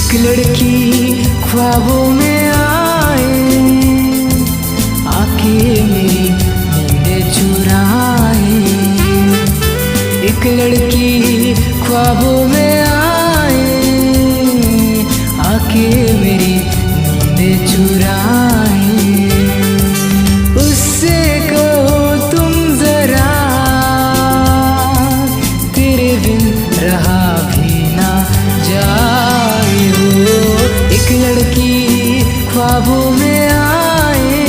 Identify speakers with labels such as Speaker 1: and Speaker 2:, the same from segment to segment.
Speaker 1: एक लड़की ख्वाबों में आए, आके मेरी नींदें चुराए। एक लड़की ख्वाबों में आए, आके मेरी नींदें चुराए। उससे कहो तुम जरा, तेरे बिन रहा भी ना जाए हो। एक लड़की ख्वाबों में आए,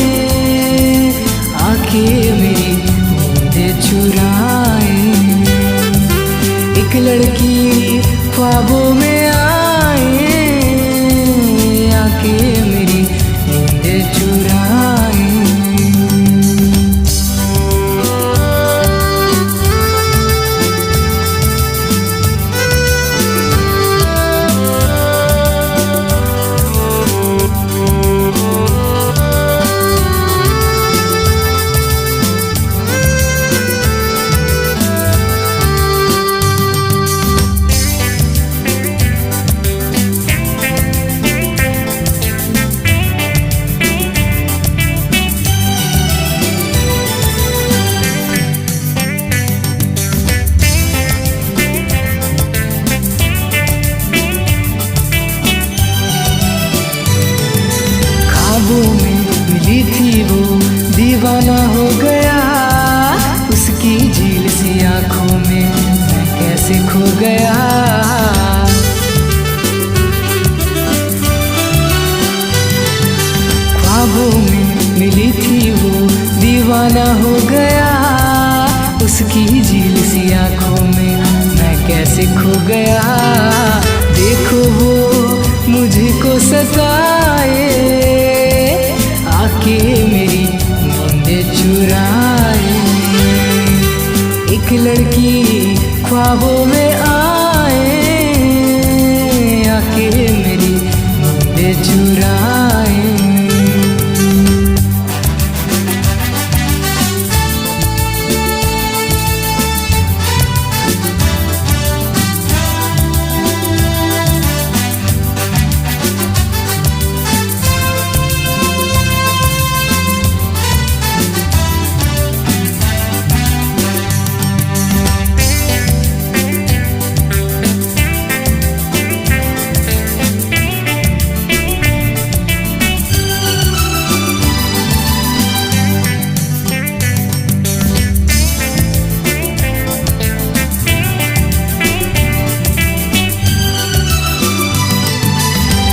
Speaker 1: आके मेरी नींदें चुराए। एक लड़की ख्वाबों में आए, आके मेरी नींदें चुराए। ख्वाबों में मिली थी वो, दीवाना हो गया। उसकी झील सी आंखों में मैं कैसे खो गया। ख्वाबों में मिली थी वो, दीवाना हो गया। उसकी झील सी आंखों में मैं कैसे खो गया। देखो वो मुझको सताए, आके मेरी नींदें चुराए। एक लड़की ख्वाबों में आए, आके मेरी नींदें चुराए।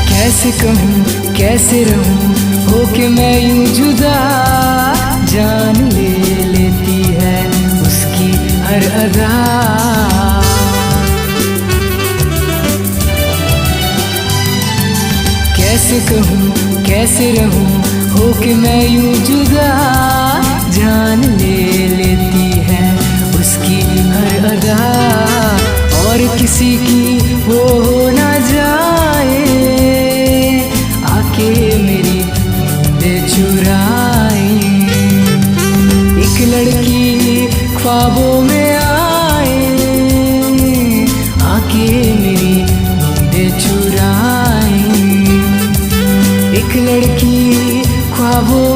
Speaker 1: कैसे कहूँ कैसे रहूँ होके मैं यूं जुदा। जान ले लेती है उसकी हर अदा। कैसे कहूँ कैसे रहूँ होके मैं यूं जुदा। जान ले लेती है उसकी हर अदा। और किसी की वो हो ना जाए, आके मेरी नींदें चुराए। एक लड़की ख्वाबों में आए, आके मेरी नींदें चुराए। एक लड़की ख्वाबों